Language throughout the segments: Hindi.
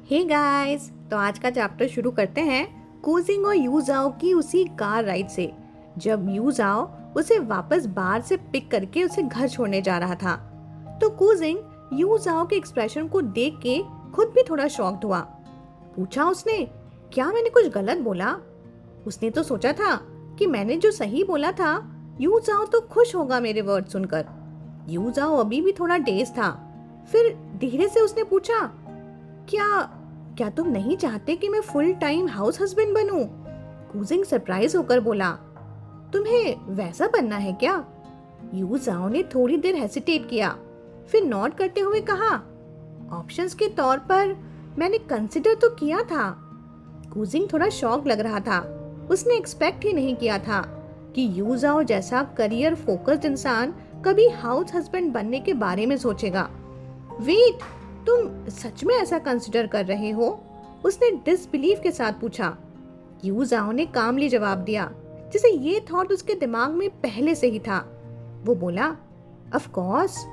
हे गाइस, तो आज का चैप्टर शुरू करते हैं कूजिंग और यूजाओ की उसी कार राइड से, जब यूजाओ उसे वापस बार से पिक करके उसे घर छोड़ने जा रहा था। तो कूजिंग यूजाओ के एक्सप्रेशन को देख के खुद भी थोड़ा शॉक्ड हुआ। पूछा उसने, क्या मैंने कुछ गलत बोला? उसने तो सोचा था कि मैंने जो सही बोला था, यूजाओ तो खुश होगा मेरे वर्ड सुनकर। यूजाओ अभी भी थोड़ा डेज था। फिर धीरे से उसने पूछा, क्या क्या तुम नहीं चाहते कि मैं फुल टाइम हाउस हस्बैंड बनूं? कूजिंग सरप्राइज होकर बोला, तुम्हें वैसा बनना है क्या? यूजाओ ने थोड़ी देर हेसिटेट किया, फिर नॉट करते हुए कहा, ऑप्शंस के तौर पर मैंने कंसिडर तो किया था। कूजिंग थोड़ा शॉक लग रहा था। उसने एक्सपेक्ट ही नहीं किया था कि यूजाओ जैसा करियर फोकस्ड इंसान कभी हाउस हस्बैंड बनने के बारे में सोचेगा। वेट, तुम सच में ऐसा कंसिडर कर रहे हो? उसने डिसबिलीफ के साथ पूछा। यूजाओ ने कामली जवाब दिया, जैसे ये थॉट उसके दिमाग में पहले से ही था। वो बोला, ऑफ कोर्स,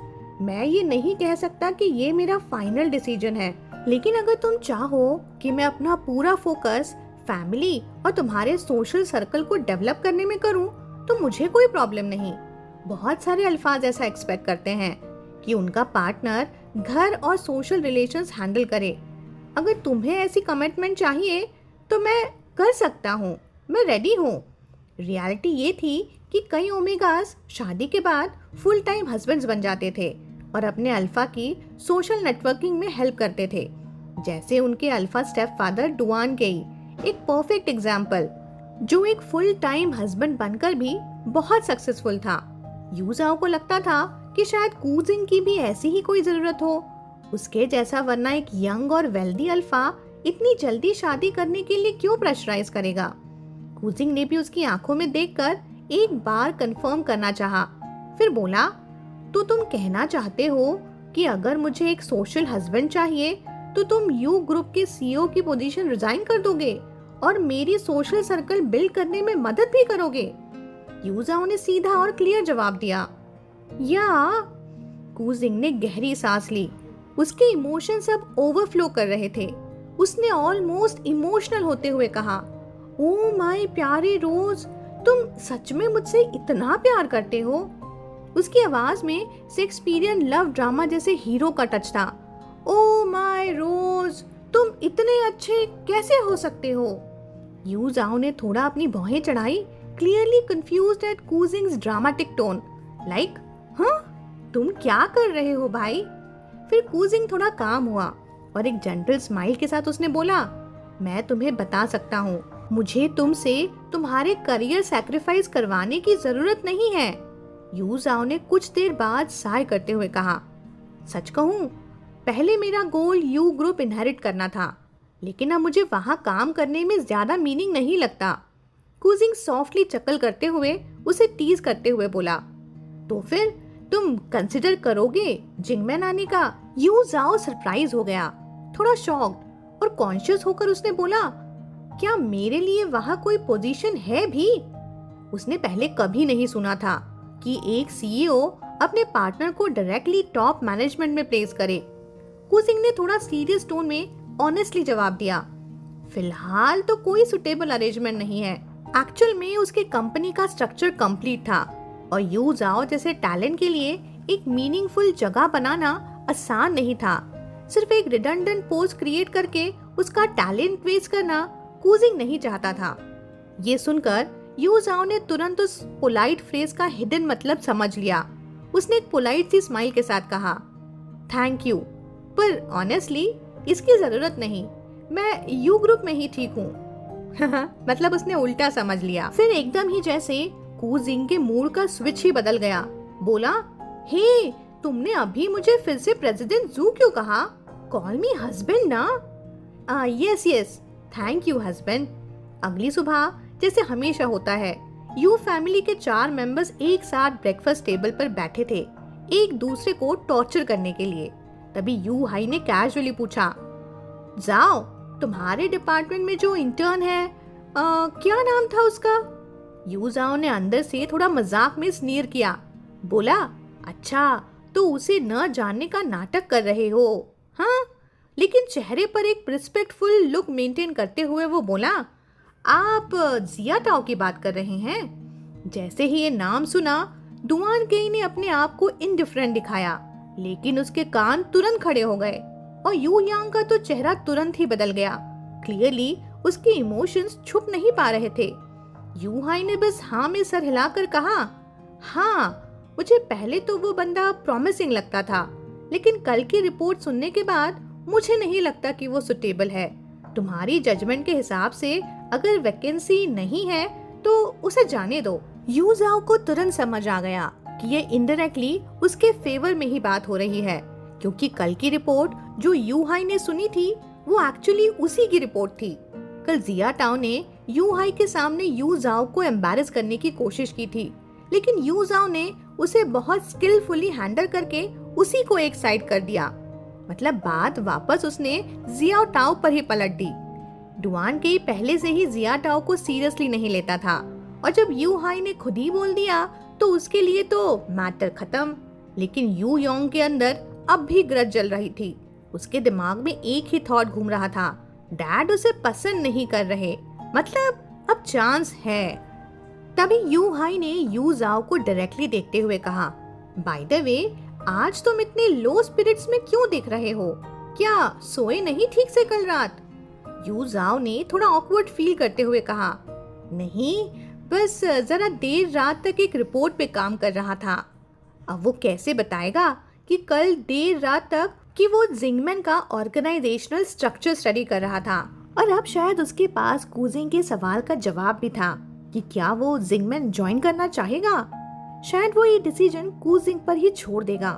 मैं ये नहीं कह सकता कि ये मेरा फाइनल डिसीजन है, लेकिन अगर तुम चाहो कि मैं अपना पूरा फोकस फैमिली और तुम्हारे सोशल सर्कल को डेवलप करने में करूं, तो मुझे कोई प्रॉब्लम नहीं। बहुत सारे अल्फाज ऐसा एक्सपेक्ट करते हैं कि उनका पार्टनर घर और सोशल रिलेशंस हैंडल करे। अगर तुम्हें ऐसी कमिटमेंट चाहिए तो मैं कर सकता हूँ, मैं रेडी हूँ। रियलिटी ये थी कि कई ओमेगास शादी के बाद फुल टाइम हस्बैंड्स बन जाते थे और अपने अल्फा की सोशल नेटवर्किंग में हेल्प करते थे, जैसे उनके अल्फा स्टेप फादर डुआन गेई, एक परफेक्ट एग्जाम्पल, जो एक फुल टाइम हस्बैंड बनकर भी बहुत सक्सेसफुल था। यूजाओ को लगता था कि शायद कूजिंग की भी ऐसी ही कोई जरूरत हो उसके जैसा, वरना एक यंग और वेल्दी अल्फा इतनी जल्दी शादी करने के लिए क्यों प्रेशराइज करेगा। कूजिंग ने भी उसकी आंखों में देखकर एक बार कंफर्म करना चाहा, फिर बोला, तो तुम कहना चाहते हो कि अगर मुझे एक सोशल हस्बैंड चाहिए तो तुम यू ग्रुप के सीईओ की पोजीशन रिजाइन कर दोगे और मेरी सोशल सर्कल बिल्ड करने में मदद भी करोगे? यूजाओ ने सीधा और क्लियर जवाब दिया, या। कूजिंग ने गहरी सांस ली। उसके इमोशंस अब ओवरफ्लो कर रहे थे। उसने ऑलमोस्ट इमोशनल होते हुए कहा, ओ माय प्यारे रोज, तुम सच में मुझसे इतना प्यार करते हो? उसकी आवाज में शेक्सपियरियन लव ड्रामा जैसे हीरो का टच था। ओ माय रोज, तुम इतने अच्छे कैसे हो सकते हो? यूजाओ ने थोड़ा अपनी भौहें चढ़ाई, clearly confused at cousin's dramatic tone, like, हाँ, तुम क्या कर रहे हो भाई? फिर कूजिंग थोड़ा काम हुआ और एक जेंटल स्माइल के साथ उसने बोला, मैं तुम्हें बता सकता हूँ, मुझे तुमसे तुम्हारे करियर सैक्रिफाइस करवाने की जरूरत नहीं है। यूजाओ ने कुछ देर बाद साय करते हुए कहा, सच कहूँ, पहले मेरा गोल यू ग्रुप इनहेरिट करना था, लेकिन अब मुझे वहाँ काम करने में ज्यादा मीनिंग नहीं लगता। कूजिंग सॉफ्टली चकल करते हुए उसे टीज करते हुए बोला, तो फिर तुम कंसिडर करोगे जिंगमैन आने का? यूजाओ सरप्राइज हो गया, थोड़ा शॉक्ड और कॉन्शियस होकर उसने बोला, क्या मेरे लिए वहाँ कोई पोजीशन है भी? उसने पहले कभी नहीं सुना था कि एक सीईओ अपने पार्टनर को डायरेक्टली टॉप मैनेजमेंट में प्लेस करे। कूजिंग ने थोड़ा सीरियस टोन में ऑनेस्टली जवाब दिया, फिलहाल तो कोई सुटेबल अरेंजमेंट नहीं है। एक्चुअल में उसके कंपनी का स्ट्रक्चर कंप्लीट था और यूजाओ जैसे टैलेंट के लिए एक मीनिंगफुल जगह बनाना आसान नहीं था। सिर्फ एक रिडंडेंट पोस्ट क्रिएट करके उसका टैलेंट वेस्ट करना कूजिंग नहीं चाहता था। ये सुनकर यूजाओ ने तुरंत उस पोलाइट फ्रेज का हिडन मतलब समझ लिया। उसने एक पोलाइट सी स्माइल के साथ कहा, थैंक यू, पर ऑनेस्टली इसकी जरूरत नहीं, मैं यू ग्रुप में ही ठीक हूँ। मतलब उसने उल्टा समझ लिया। फिर एकदम ही जैसे कूजिंग के मूड का स्विच ही बदल गया। बोला, हे, तुमने अभी मुझे फिर से प्रेसिडेंट जू क्यों कहा? कॉल मी हस्बैंड ना। Yes yes, thank you husband. अगली सुबह जैसे हमेशा होता है, यू फैमिली के 4 मेंबर्स एक साथ ब्रेकफास्ट टेबल पर बैठे थे, एक दूसरे को टॉर्चर करने के लिए। तभी यू हाई ने कैजुअली पूछा, जाओ, तुम्हारे डिपार्टमेंट में जो इंटर्न है, क्या नाम था उसका? यूजाओ ने अंदर से थोड़ा मजाक में स्नीर किया, बोला, अच्छा, तो उसे न जानने का नाटक कर रहे हो? हाँ, लेकिन चेहरे पर एक रिस्पेक्टफुल लुक मेंटेन करते हुए वो बोला, आप जिया टाओ की बात कर रहे हैं? जैसे ही ये नाम सुना, डुआन केई ने अपने आप को इनडिफरेंट दिखाया, लेकिन उसके कान तुरंत खड़े हो गए और यू यांग का तो चेहरा तुरंत ही बदल गया। क्लियरली उसके इमोशंस छुप नहीं पा रहे थे। यू हाई ने बस हाँ में सर हिलाकर कहा, हाँ, मुझे पहले तो वो बंदा प्रॉमिसिंग लगता था, लेकिन कल की रिपोर्ट सुनने के बाद मुझे नहीं लगता कि वो सुटेबल है। तुम्हारी जजमेंट के हिसाब से अगर वैकेंसी नहीं है तो उसे जाने दो। यू जाओ को तुरंत समझ आ गया कि ये इनडायरेक्टली उसके फेवर में ही बात हो रही है, क्योंकि कल की रिपोर्ट जो यू हाई ने सुनी थी वो एक्चुअली उसी की रिपोर्ट थी। कल जिया टाओ ने यू हाई के सामने यू जाओ को एम्बैरेस करने की कोशिश की थी, लेकिन यू जाओ ने उसे बहुत स्किलफुली हैंडल करके उसी को एक साइड कर दिया। मतलब बात वापस उसने जिया टाओ पर ही पलट दी। डुआन केई पहले से ही जिया टाओ को सीरियसली नहीं लेता था, और जब यू हाई ने खुद ही बोल दिया तो उसके लिए तो मैटर खत्म। लेकिन यू योंग के अंदर अब भी ग्रज जल रही थी। उसके दिमाग में एक ही थॉट घूम रहा था, डैड उसे पसंद नहीं कर रहे, मतलब अब चांस है। तभी यू हाई ने यू जाओ को डायरेक्टली देखते हुए कहा, बाय द वे, आज तुम इतने लो स्पिरिट्स में क्यों दिख रहे हो? क्या सोए नहीं ठीक से कल रात? यू जाओ ने थोड़ा ऑकवर्ड फील करते हुए कहा, नहीं, बस जरा देर रात तक एक रिपोर्ट पे काम कर रहा था। अब वो कैसे बताएगा कि कल देर रात तक कि वो जिंगमैन का ऑर्गेनाइजेशनल स्ट्रक्चर स्टडी कर रहा था, और अब शायद उसके पास कूजिंग के सवाल का जवाब भी था कि क्या वो जिंगमैन ज्वाइन करना चाहेगा। शायद वो ये डिसीजन कूजिंग पर ही छोड़ देगा।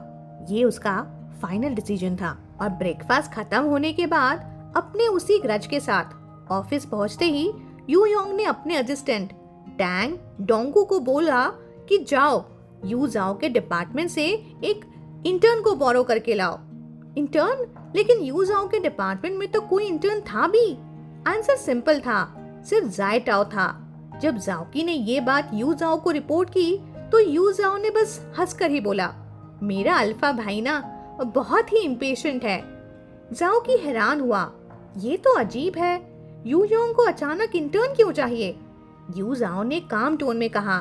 ये उसका फाइनल डिसीजन था। और ब्रेकफास्ट खत्म होने के बाद अपने उसी ग्रज के साथ ऑफिस पहुंचते ही यू योंग ने अपने असिस्टेंट टैंग डोंगू को बोला कि जाओ यू जाओ के डिपार्टमेंट से एक इंटर्न को बोरो करके लाओ। इंटर्न? लेकिन यू जाओ के डिपार्टमेंट में तो कोई इंटर्न था भी। आंसर सिंपल था, सिर्फ जाय टाओ था। जब जाओकी ने ये बात यू जाओ को रिपोर्ट की तो यू जाओ ने बस हंसकर ही बोला, मेरा अल्फा भाई ना बहुत ही इम्पेशेंट है। जाओकी हैरान हुआ, ये तो अजीब है, यू योंग को अचानक इंटर्न क्यों चाहिए? यू जाओ ने काम टोन में कहा,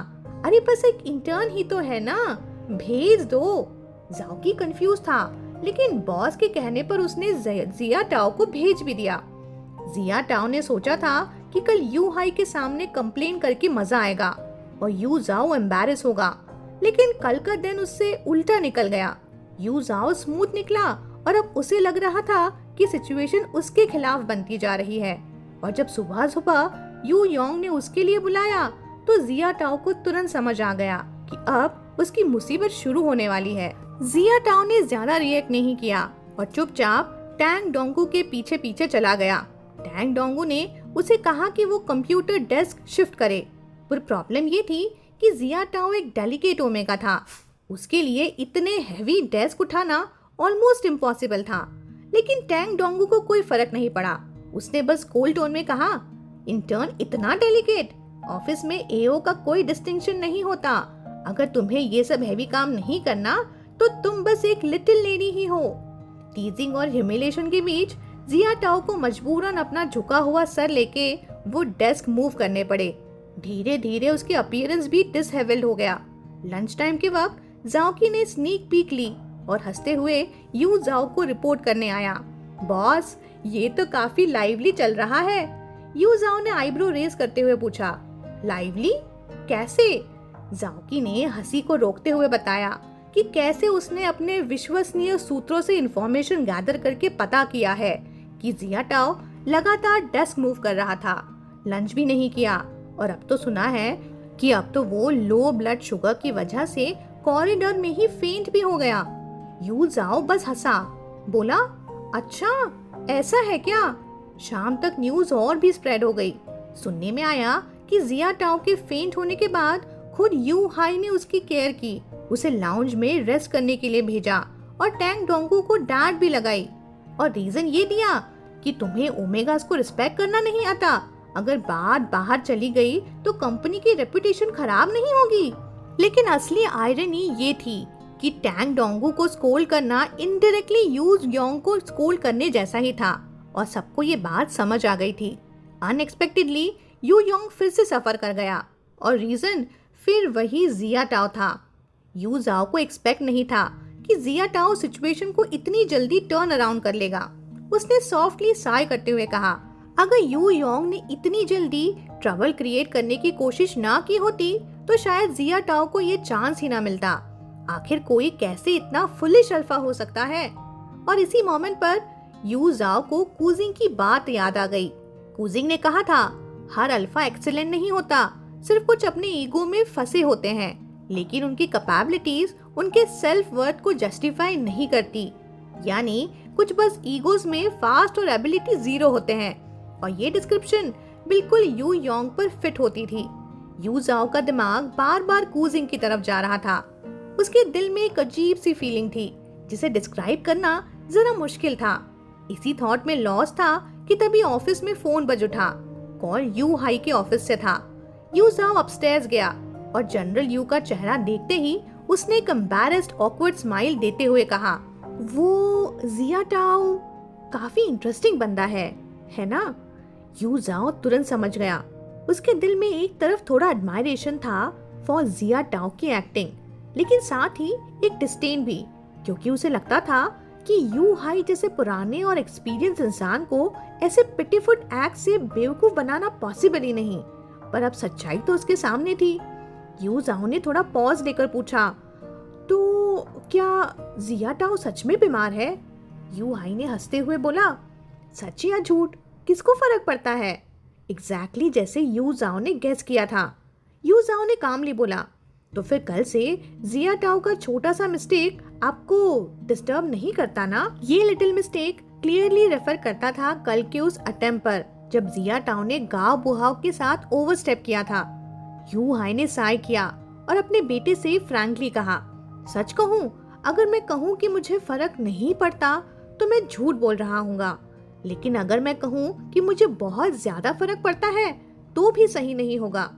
अरे बस एक इंटर्न ही तो है ना, भेज दो। जाओकी कंफ्यूज था, लेकिन बॉस के कहने पर उसने जिया टाओ को भेज भी दिया। जिया टाओ ने सोचा था कि कल यू हाई के सामने कंप्लेन करके मजा आएगा और यू जाओ एम्बैरेस होगा, लेकिन कल का दिन उससे उल्टा निकल गया। यू जाओ स्मूथ निकला और अब उसे लग रहा था कि सिचुएशन उसके खिलाफ बनती जा रही है। और जब सुबह सुबह यू योंग ने उसके लिए बुलाया तो जिया टाओ को तुरंत समझ आ गया कि अब उसकी मुसीबत शुरू होने वाली है। जिया टाओ ने ज्यादा रिएक्ट नहीं किया और चुपचाप टैंग डोंगू के पीछे पीछे चला गया। टैंग डोंगू ने उसे कहा कि वो कंप्यूटर डेस्क शिफ्ट करे, पर प्रॉब्लम ये थी कि जिया टाओ एक डेलिकेट ओमेगा था। उसके लिए इतने हैवी डेस्क उठाना ऑलमोस्ट इम्पॉसिबल था। लेकिन टैंग डोंगू को कोई फर्क नहीं पड़ा। उसने बस कोल्ड टोन में कहा, इंटर्न इतना डेलिकेट? ऑफिस में एओ का कोई डिस्टिंक्शन नहीं होता। अगर तुम्हें ये सब हैवी काम नहीं करना तो तुम बस एक लिटिल लेडी ही हो। टीजिंग और ह्यूमिलेशन के बीच जिया टाओ को मजबूरन अपना झुका हुआ सर लेके वो डेस्क मूव करने पड़े। धीरे धीरे उसके अपीयरेंस भी डिसहेवल्ड हो गया। लंच टाइम के वक्त जाओकी ने स्नीक पीक ली और हंसते हुए यू जाओ को रिपोर्ट करने आया, बॉस ये तो काफी लाइवली चल रहा है। यू जाओ ने आईब्रो रेज करते हुए पूछा, लाइवली कैसे? जाओकी ने हंसी को रोकते हुए बताया कि कैसे उसने अपने विश्वसनीय सूत्रों से इंफॉर्मेशन गैदर करके पता किया है कि जिया टाओ लगातार डेस्क मूव कर रहा था, लंच भी नहीं किया, और अब तो सुना है कि अब तो वो लो ब्लड शुगर की वजह से कॉरिडोर में ही फेंट भी हो गया। यू जाओ बस हंसा, बोला, अच्छा ऐसा है क्या? शाम तक न्यूज और भी स्प्रेड हो गई। सुनने में आया कि जिया टाओ के फेंट होने के बाद खुद यू हाई ने उसकी केयर की, उसे लाउंज में रेस्ट करने के लिए भेजा और टैंग डोंगू को डांट भी लगाई और रीजन ये दिया कि तुम्हें ओमेगास को रिस्पेक्ट करना नहीं आता। अगर बात बाहर चली गई तो कंपनी की रेपुटेशन खराब नहीं होगी। लेकिन असली आयरनी ये थी कि टैंग डोंगू को स्कोल्ड करना इनडायरेक्टली यू योंग को स्कोल्ड करने जैसा ही था और सबको ये बात समझ आ गई थी। अनएक्सपेक्टेडली यू योंग फिर से सफर कर गया और रीजन फिर वही जिया टाओ था। यू जाओ को एक्सपेक्ट नहीं था कि जिया टाओ सिचुएशन को इतनी जल्दी टर्न अराउंड कर लेगा। उसने सॉफ्टली साय करते हुए कहा, अगर यू योंग ने इतनी जल्दी ट्रबल क्रिएट करने की कोशिश ना की होती तो शायद जिया टाओ को ये चांस ही ना मिलता। आखिर कोई कैसे इतना फुलिश अल्फा हो सकता है। और इसी मोमेंट पर यू जाओ को कूजिंग की बात याद आ गई। कूजिंग ने कहा था, हर अल्फा एक्सीलेंट नहीं होता, सिर्फ कुछ अपने ईगो में फंसे होते हैं, लेकिन उनकी कैपेबिलिटीज उनके सेल्फ वर्थ को जस्टिफाई नहीं करती। यानी कुछ बस ईगोस में फास्ट और एबिलिटी जीरो होते हैं। और ये डिस्क्रिप्शन बिल्कुल यू योंग पर फिट होती थी। यू जाओ का दिमाग बार बार कूजिंग की तरफ जा रहा था। उसके दिल में एक अजीब सी फीलिंग थी जिसे डिस्क्राइब करना जरा मुश्किल था। इसी थॉट में लॉस था कि तभी ऑफिस में फोन बज उठा। कॉल यू हाई के ऑफिस से था। यू जाओ अपस्टेयर्स गया और जनरल यू का चेहरा देखते ही उसने एक एम्बैरेस्ड ऑकवर्ड स्माइल देते हुए कहा, वो जिया टाओ काफी इंटरेस्टिंग बंदा है ना? यू जाओ तुरंत समझ गया। उसके दिल में एक तरफ थोड़ा एडमायरेशन था फॉर जिया टाओ की एक्टिंग, लेकिन साथ ही एक डिस्डेन भी, क्योंकि उसे लगता था कि यू हाई जैसे पुराने और एक्सपीरियंस इंसान को ऐसे पिटीफुट एक्ट से बेवकूफ बनाना पॉसिबल ही नहीं। पर अब सच्चाई तो उसके सामने थी। यू जाओ ने थोड़ा पॉज लेकर पूछा, तो क्या जिया टाओ सच में बीमार है? यू हाई ने हंसते हुए बोला, सच या झूठ किसको फर्क पड़ता है? एग्जैक्टली जैसे यू जाओ ने गेस किया था। यू जाओ ने कामली बोला, तो फिर कल से जिया टाओ का छोटा सा मिस्टेक आपको डिस्टर्ब नहीं करता ना? ये लिटिल मिस्टेक क्लियरली रेफर करता था कल के उस अटेम्प्ट पर जब जिया टाओ ने गांव बुहाव के साथ ओवरस्टेप किया था। यू हाई ने साय किया और अपने बेटे से फ्रैंकली कहा, सच कहूँ, अगर मैं कहूँ कि मुझे फर्क नहीं पड़ता तो मैं झूठ बोल रहा हूँगा, लेकिन अगर मैं कहूँ कि मुझे बहुत ज्यादा फर्क पड़ता है तो भी सही नहीं होगा।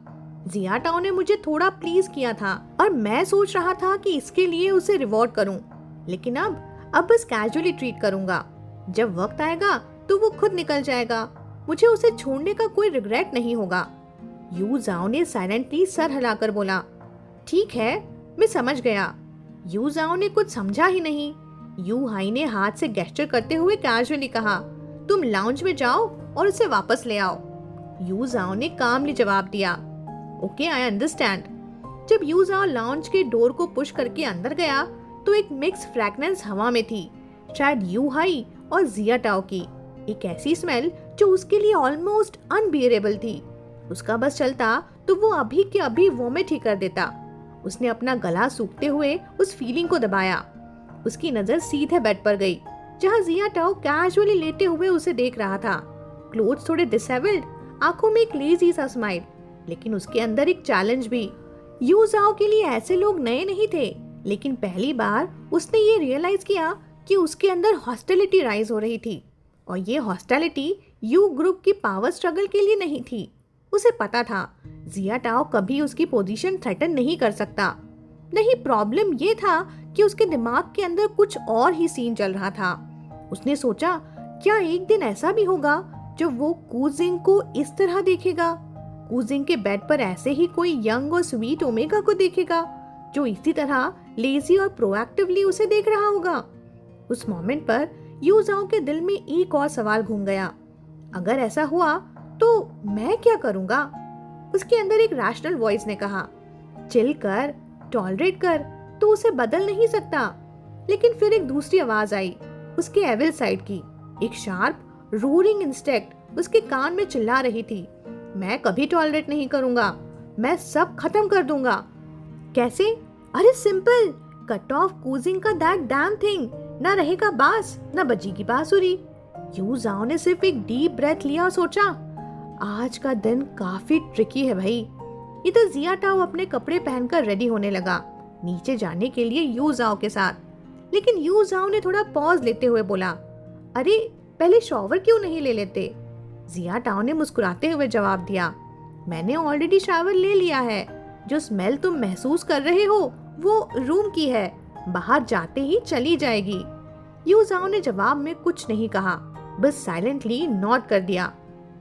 जिया टाओ ने मुझे थोड़ा प्लीज किया था और मैं सोच रहा था कि इसके लिए उसे रिवॉर्ड करूं, लेकिन अब बस कैजुअली ट्रीट करूंगा। जब वक्त आएगा तो वो खुद निकल जाएगा। मुझे उसे छोड़ने का कोई रिग्रेट नहीं होगा। यू जाओ ने साइलेंटली सर हिलाकर बोला, ठीक है, मैं समझ गया। यू जाओ ने कुछ समझा ही नहीं। यू हाई ने हाथ से गेस्चर करते हुए कैजुअली कहा, तुम लाउंज में जाओ और उसे वापस ले आओ। यू जाओ ने कामली जवाब दिया, ओके, आई अंडरस्टैंड। जब यू जाओ लाउंज के डोर को पुश करके अंदर गया तो एक मिक्स फ्रैग्रेंस हवा में थी, शायद यू हाई और जिया टाओ की। एक ऐसी स्मेल जो उसके लिए ऑलमोस्ट अनबियरेबल थी। उसका बस चलता तो वो अभी के अभी वोमिट ही कर देता। उसने अपना गला सूखते हुए उस फीलिंग को दबाया। उसकी नजर सीधे बेड पर गई जहाँ जिया टाओ कैजुअली लेटे हुए उसे देख रहा था। क्लोथ्स थोड़े डिसेबल्ड, आंखों में एक लेजी सा स्माइल, लेकिन उसके अंदर एक चैलेंज भी। यू जाओ के लिए ऐसे लोग नए नहीं थे, लेकिन पहली बार उसने ये रियलाइज किया कि उसके अंदर हॉस्टिलिटी राइज हो रही थी। और ये हॉस्टिलिटी यू ग्रुप की पावर स्ट्रगल के लिए नहीं थी। उसे पता था जिया टाओ कभी उसकी पोजीशन थ्रेटन नहीं कर सकता। नहीं, प्रॉब्लम ये था कि उसके दिमाग के अंदर कुछ और ही सीन चल रहा था। उसने सोचा, क्या एक दिन ऐसा भी होगा जब वो कूजिंग को इस तरह देखेगा? कूजिंग के बेड पर ऐसे ही कोई यंग और स्वीट ओमेगा को देखेगा जो इसी तरह लेजी और प्रोएक्टिवली उसे देख रहा होगा। उस मोमेंट पर यू जाओ के दिल में एक और सवाल घूम गया, अगर ऐसा हुआ तो मैं क्या करूंगा? उसके अंदर एक रैशनल वॉइस ने कहा, चिल कर, टॉलरेट कर, तो उसे बदल नहीं सकता। लेकिन फिर एक दूसरी आवाज आई, उसके एविल साइड की, एक शार्प रोरिंग इंस्टेक्ट उसके कान में चिल्ला रही थी, मैं कभी टॉलरेट नहीं करूंगा, मैं सब खत्म कर दूंगा। कैसे? अरे सिंपल, कट ऑफ कूजिंग का दैट डैम थिंग, ना रहेगा बास, ना बजेगी बांसुरी। यू जाओ ने सिर्फ एक डीप ब्रेथ लिया और सोचा, आज का दिन काफी ट्रिकी है भाई। इधर जिया टाओ अपने कपड़े पहनकर रेडी होने लगा नीचे जाने के लिए यू जाओ के साथ। लेकिन यू जाओ ने थोड़ा पॉज लेते हुए बोला, अरे पहले शॉवर क्यों नहीं ले लेते? जिया टाओ ने मुस्कुराते हुए जवाब दिया, मैंने ऑलरेडी शावर ले लिया है। जो स्मेल तुम महसूस कर रहे हो वो रूम की है, बाहर जाते ही चली जाएगी। यू जाओ ने जवाब में कुछ नहीं कहा, बस साइलेंटली नॉट कर दिया।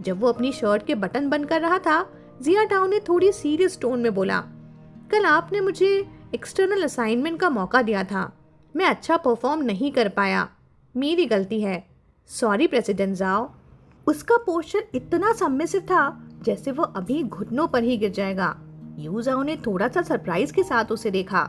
जब वो अपनी शर्ट के बटन बंद कर रहा था, जिया टाओ ने थोड़ी सीरियस टोन में बोला, कल आपने मुझे एक्सटर्नल असाइनमेंट का मौका दिया था, मैं अच्छा परफॉर्म नहीं कर पाया, मेरी गलती है, सॉरी प्रेसिडेंट जाओ। उसका पोस्चर इतना सबमिसिव था जैसे वो अभी घुटनों पर ही गिर जाएगा। यू जाओ ने थोड़ा सा सरप्राइज के साथ उसे देखा।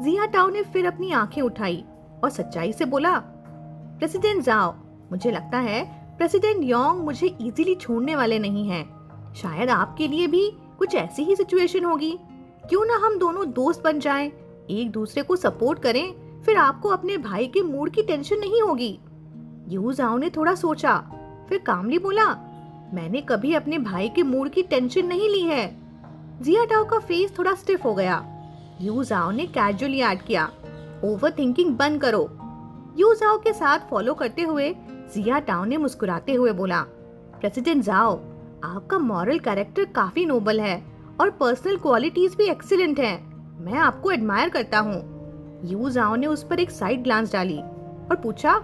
जिया टाओ ने फिर अपनी आंखें उठाई और सच्चाई से बोला, प्रेसिडेंट जाओ, मुझे लगता है प्रेसिडेंट योंग मुझे इजीली छोड़ने वाले नहीं हैं। शायद आपके लिए भी कुछ ऐसी ही सिचुएशन होगी। क्यों ना हम दोनों दोस्त बन जाएं, एक दूसरे को सपोर्ट करें, फिर आपको अपने भाई के मूड की टेंशन नहीं होगी। यू जाओ ने थोड़ा सोचा, फिर कामली बोला, मैंने कभी अपने भाई के मूड की टेंशन नहीं ली है। जिया टाओ का फेस थोड़ा स्टिफ हो गया। यू जाओ ने कैजुअली ऐड किया, ओवर थिंकिंग बंद करो। यू जाओ के साथ फॉलो करते हुए जिया टाओ ने मुस्कुराते हुए बोला, प्रेसिडेंट जाओ, आपका मॉरल कैरेक्टर काफी नोबल है और पर्सनल क्वालिटीज भी एक्सीलेंट हैं। मैं आपको एडमायर करता हूँ। यू जाओ ने उस पर एक साइड ग्लांस डाली और पूछा,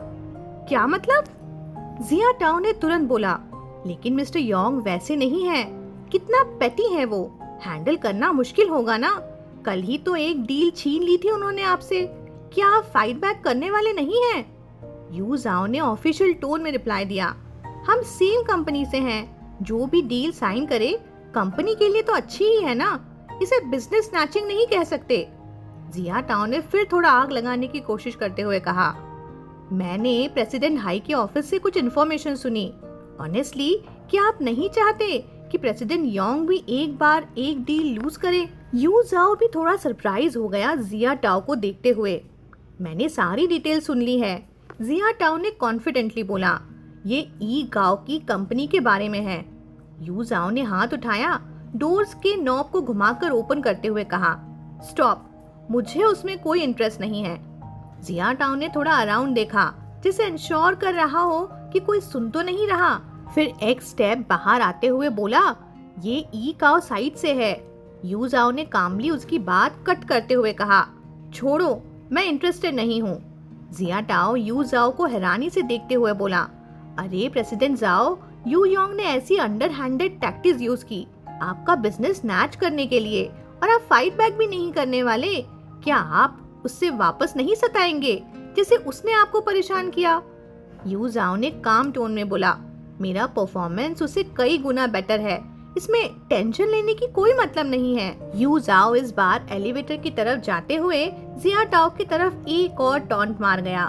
क्या मतलब? जिया टाओ ने तुरंत बोला, लेकिन मिस्टर योंग वैसे नहीं है, कितना पेटी है वो, हैंडल करना मुश्किल होगा ना। कल ही तो एक डील छीन ली थी उन्होंने आपसे, क्या आप फाइट बैक करने वाले नहीं हैं? यू जाओ ने ऑफिशियल टोन में रिप्लाई दिया, हम सेम कंपनी से हैं, जो भी डील साइन करे कंपनी के लिए तो अच्छी ही है ना, इसे बिजनेस स्नैचिंग नहीं कह सकते। जिया टाओ ने फिर थोड़ा आग लगाने की कोशिश करते हुए कहा, मैंने प्रेसिडेंट हाई के ऑफिस से कुछ इन्फॉर्मेशन सुनी। ऑनेस्टली क्या आप नहीं चाहते कि प्रेसिडेंट योंग भी एक बार एक डील लूज करे? यू जाओ भी थोड़ा सरप्राइज हो गया जिया टाओ को देखते हुए। मैंने सारी डिटेल सुन ली है, जिया टाओ ने कॉन्फिडेंटली बोला, ये ई गाओ की कंपनी के बारे में है। यू जाओ ने हाथ उठाया, डोर्स के नॉब को घुमाकर ओपन करते हुए कहा, स्टॉप, मुझे उसमें कोई इंटरेस्ट नहीं है। जिया टाओ ने थोड़ा अराउंड देखा, जिसे इंश्योर कर रहा हो कि कोई सुन तो नहीं रहा। फिर एक स्टेप बाहर आते हुए बोला, ये ई गाओ साइड से है। यू जाओ ने कामली उसकी बात कट करते हुए कहा, छोड़ो, मैं इंटरेस्टेड नहीं हूँ। जिया टाओ यू जाओ को हैरानी से देखते हुए बोला, अरे प्रेसिडेंट जाओ, यू योंग ने ऐसी अंडरहैंडेड टैक्टिक्स यूज की आपका बिजनेस स्नैच करने के लिए, और आप फाइट बैक भी नहीं करने वाले। क्या आप उससे वापस नहीं सताएंगे जैसे उसने आपको परेशान किया? यू जाओ ने काम टोन में बोला, मेरा परफॉर्मेंस उससे कई गुना बेटर है, इसमें टेंशन लेने की कोई मतलब नहीं है। यू जाओ इस बार एलिवेटर की तरफ जाते हुए जिया टाओ की तरफ एक और टॉन्ट मार गया,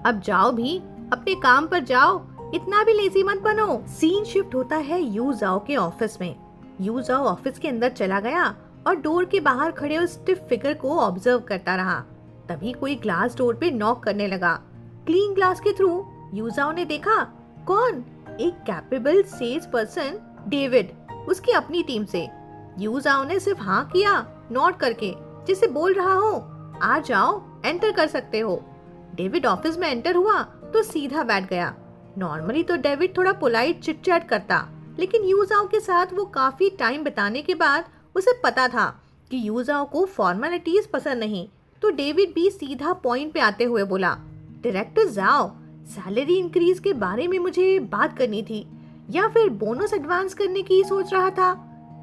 अब जाओ भी, अपने काम पर जाओ, इतना भी लेजी मत बनो। सीन शिफ्ट होता है यू जाओ के ऑफिस में। यू जाओ ऑफिस के अंदर चला गया और डोर के बाहर खड़े उस स्टिफ फिगर को ऑब्जर्व करता रहा। तभी कोई ग्लास डोर पे नॉक करने लगा। क्लीन ग्लास के थ्रू यू जाओ ने देखा, कौन? एक कैपेबल सेल्स पर्सन डेविड, उसकी अपनी टीम से। यू जाओ ने सिर्फ हाँ किया नॉट करके, जिसे बोल रहा हो, आ जाओ, एंटर कर सकते हो। डेविड ऑफिस में एंटर हुआ तो सीधा बैठ गया। नॉर्मली तो डेविड थोड़ा पोलाइट चिट चैट करता, लेकिन यू जाओ के साथ वो काफी टाइम बिताने के बाद उसे पता था कि यू जाओ को फॉर्मेलिटीज पसंद नहीं, तो डेविड भी सीधा पॉइंट पे आते हुए बोला, डायरेक्टर जाओ, सैलरी इंक्रीज के बारे में मुझे बात करनी थी, या फिर बोनस एडवांस करने की सोच रहा था,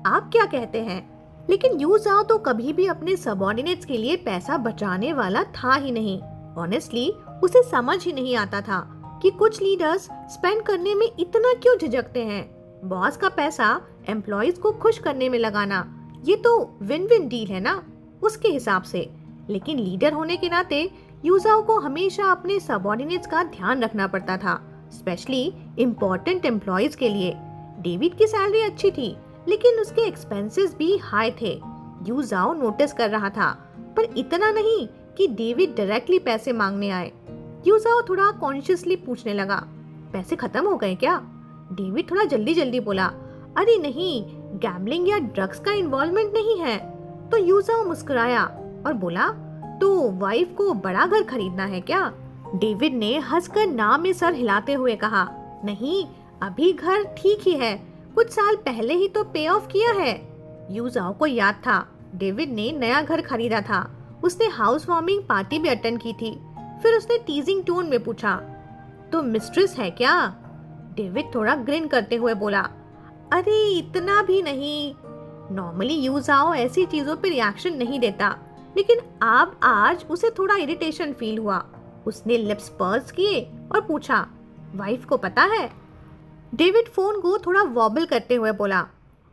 आप क्या कहते हैं? लेकिन यू जाओ तो कभी भी अपने सबऑर्डिनेट्स के लिए पैसा बचाने वाला था ही नहीं। ऑनेस्टली उसे समझ ही नहीं आता था कि कुछ लीडर्स स्पेंड करने में इतना क्यों झिझकते हैं। बॉस का पैसा एम्प्लॉइज को खुश करने में लगाना, ये तो विन विन डील है ना उसके हिसाब से। लेकिन लीडर होने के नाते यू जाओ को हमेशा अपने सबऑर्डिनेट्स का ध्यान रखना पड़ता था, स्पेशली इम्पोर्टेंट एम्प्लॉइज के लिए। डेविड की सैलरी अच्छी थी, लेकिन उसके एक्सपेंसेस भी हाई थे। यू जाओ नोटिस कर रहा था, पर इतना नहीं कि डेविड डायरेक्टली पैसे मांगने आए। यू जाओ थोड़ा कॉन्शियसली पूछने लगा, पैसे खत्म हो गए क्या? डेविड थोड़ा जल्दी जल्दी बोला, अरे नहीं, गैम्बलिंग या ड्रग्स का इन्वॉल्वमेंट नहीं है। तो यू जाओ मुस्कुराया और बोला, तो वाइफ को बड़ा घर खरीदना है क्या? डेविड ने हंसकर ना में सर हिलाते हुए कहा, नहीं, अभी घर ठीक ही है, कुछ साल पहले ही तो पे ऑफ किया है। यू जाओ को याद था डेविड ने नया घर खरीदा था उसने हाउस वार्मिंग पार्टी भी अटेंड की थी। फिर उसने टीजिंग टोन में पूछा, तो मिस्ट्रेस है क्या? डेविड थोड़ा ग्रिन करते हुए बोला, अरे इतना भी नहीं। नॉर्मली यू जाओ ऐसी चीजों पे रिएक्शन नहीं देता, लेकिन अब आज उसे थोड़ा इरिटेशन फील हुआ। उसने लिप्स पर्स किए और पूछा, वाइफ को पता है? डेविड फोन को थोड़ा वॉबल करते हुए बोला,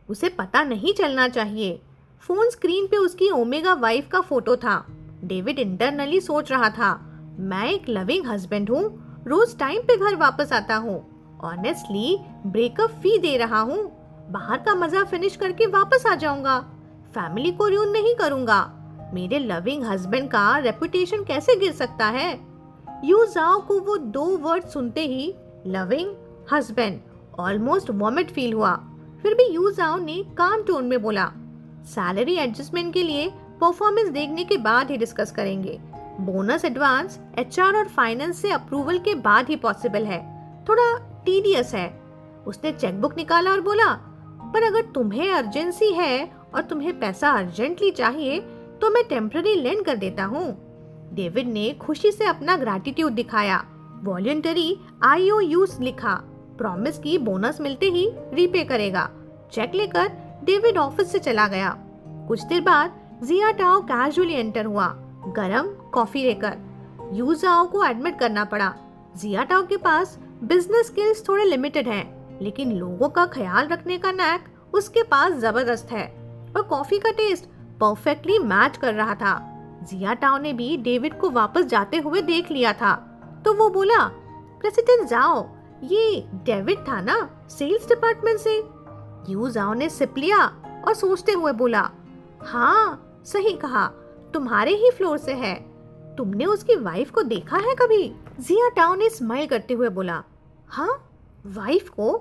उसे पता नहीं चलना चाहिए। फोन स्क्रीन पे उसकी ओमेगा वाइफ का फोटो था। डेविड इंटरनली सोच रहा था, मैं एक लविंग हस्बैंड हूँ, रोज टाइम पे घर वापस आता हूँ, ऑनेस्टली ब्रेकअप फी दे रहा हूँ, बाहर का मजा फिनिश करके वापस आ जाऊंगा, फैमिली को रूइन नहीं करूंगा। मेरे लविंग हस्बैंड का रेपुटेशन कैसे गिर सकता है? यू जाओ को वो 2 वर्ड सुनते ही loving husband almost vomit feel हुआ। फिर भी यू जाओ ने काम टोन में बोला, सैलरी एडजस्टमेंट के लिए परफॉर्मेंस देखने के बाद ही डिस्कस करेंगे। बोनस एडवांस एचआर और फाइनेंस से अप्रूवल के बाद ही पॉसिबल है, थोड़ा टीडियस है। उसने चेकबुक निकाला और बोला, पर अगर तुम्हें अर्जेंसी है और तुम्हें पैसा अर्जेंटली चाहिए तो मैं टेम्पररी लेंड कर देता हूँ। डेविड ने खुशी से अपना ग्रैटिट्यूड दिखाया, वॉलंटरी IOUs लिखा, प्रॉमिस की बोनस मिलते ही रीपे करेगा। चेक लेकर डेविड ऑफिस से चला गया। कुछ देर बाद जिया टाओ कैजुअली एंटर हुआ, गरम कॉफी लेकर। यू जाओ को एडमिट करना पड़ा, जिया टाओ के पास बिजनेस स्किल्स थोड़े लिमिटेड हैं, लेकिन लोगों का ख्याल रखने का नैक उसके पास जबरदस्त है और कॉफी का टेस्ट परफेक्टली मैच कर रहा था। जिया टाओ ने भी डेविड को वापस जाते हुए देख लिया था, तो वो बोला, प्रेसिडेंट जाओ, ये डेविड था ना सेल्स डिपार्टमेंट से? यू जाओ ने सिप लिया और सोचते हुए बोला, हाँ सही कहा, तुम्हारे ही फ्लोर से है। तुमने उसकी वाइफ को देखा है कभी? जिया टाओ ने स्माइल करते हुए बोला, हाँ वाइफ को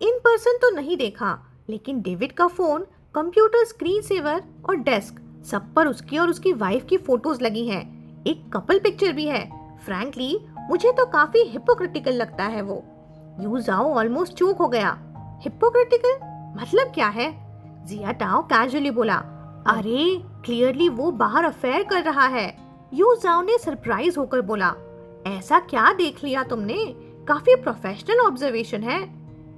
इन पर्सन तो नहीं देखा, लेकिन डेविड का फोन, कंप्यूटर स्क्रीन सेवर और डेस्क सब पर उसकी और उसकी वाइफ की फोटोज लगी हैं। एक कपल पिक्चर भी है। फ्रैंकली मुझे तो काफी हिपोक्रिटिकल लगता है वो। यू जाओ ऑलमोस्ट चूक हो गया। हिपोक्रिटिकल मतलब क्या है? जिया टाओ कैजुअली बोला, अरे क्लियरली वो बाहर अफेयर कर रहा है। यू जाओ ने सरप्राइज होकर बोला, ऐसा क्या देख लिया तुमने? काफी प्रोफेशनल ऑब्जर्वेशन है।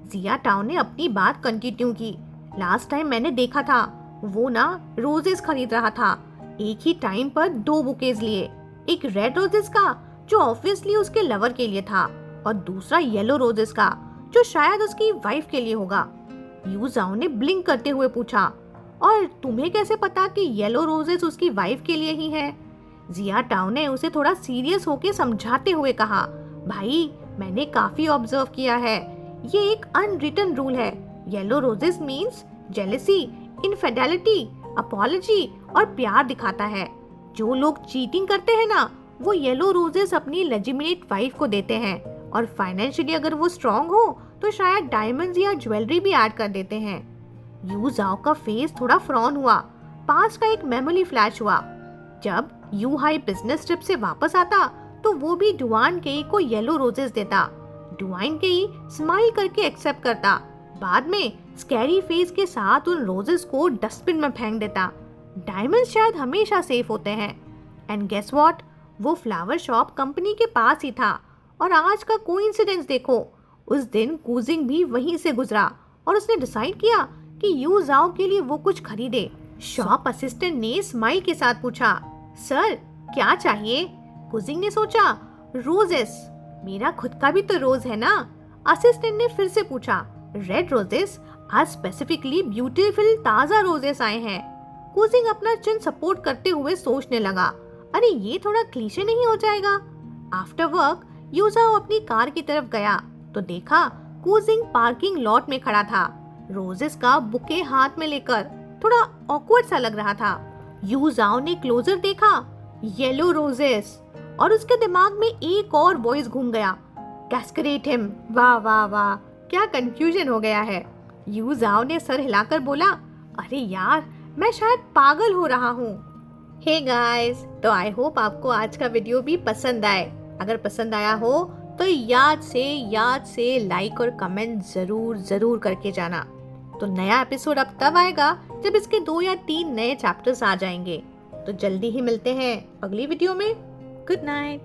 जिया टाओ ने अपनी बात कंटिन्यू की, लास्ट टाइम मैंने देखा था वो ना रोजेस खरीद रहा था। एक ही टाइम पर 2 बुकेज लिए, एक रेड रोजेस का जो ऑब्वियसली उसके लवर के लिए था और दूसरा येलो रोजेस का जो शायद उसकी वाइफ के लिए होगा। यू जाओ ने ब्लिंक करते हुए पूछा, और तुम्हें कैसे पता कि येलो रोजेस उसकी वाइफ के लिए ही है? जिया टाओ ने उसे थोड़ा सीरियस होके समझाते हुए कहा, भाई मैंने काफी ऑब्जर्व किया है, ये एक अनरिटन रूल है। Yellow roses means jealousy, infidelity, apology और प्यार दिखाता है। जो लोग चीटिंग करते हैं ना, वो येलो रोजेस अपनी लेजिटिमेट वाइफ को देते हैं, और फाइनेंशियली अगर वो स्ट्रांग हो तो शायद डायमंड्स या ज्वेलरी भी ऐड कर देते हैं। यू जाओ का फेस थोड़ा फ्रॉन हुआ। पास्ट का एक मेमोरी फ्लैश हुआ। जब यू हाई बिजनेस ट्रिप से वापस आता तो वो भी डुआन केई को येलो रोजेस देता। डुआन केई स्माइल करके एक्सेप्ट करता, बाद में स्कैरी फेस के साथ उन रोजेस को डस्टबिन में फेंक देता। डायमंड शायद हमेशा सेफ होते हैं। एंड गेस व्हाट, वो फ्लावर शॉप कंपनी के पास ही था। और आज का कोइंसिडेंस देखो, उस दिन कूजिंग भी वहीं से गुजरा और उसने डिसाइड किया कि यू जाओ के लिए वो कुछ खरीदे। शॉप असिस्टेंट ने स्माइल के साथ पूछा, सर क्या चाहिए? कूजिंग ने सोचा, रोजेस, मेरा खुद का भी तो रोज है ना। असिस्टेंट ने फिर से पूछा, रेड रोजेस? आज स्पेसिफिकली ब्यूटीफुल ताजा रोजेस आए हैं। कूजिंग अपना चिन सपोर्ट करते हुए सोचने लगा, अरे ये थोड़ा क्लीशे नहीं हो जाएगा? आफ्टर वर्क यू जाओ अपनी कार की तरफ गया तो देखा कूजिंग पार्किंग लॉट में खड़ा था, रोजेस का बुके हाथ में लेकर। थोड़ा ऑकवर्ड सा लग रहा था। यू जाओ ने क्लोजर देखा, येलो रोजेस, और उसके दिमाग में एक और वॉइस घूम गया, कैस्करेट हिम। वाह वाह वाह, क्या कंफ्यूजन हो गया है। यू जाओ ने सर हिलाकर बोला, अरे यार मैं शायद पागल हो रहा हूँ। हे गाइस, तो आई होप आपको आज का वीडियो भी पसंद आए। अगर पसंद आया हो तो याद से लाइक और कमेंट जरूर करके जाना। तो नया एपिसोड अब तब आएगा जब इसके 2 या 3 नए चैप्टर्स आ जाएंगे। तो जल्दी ही मिलते हैं अगली वीडियो में। Good night.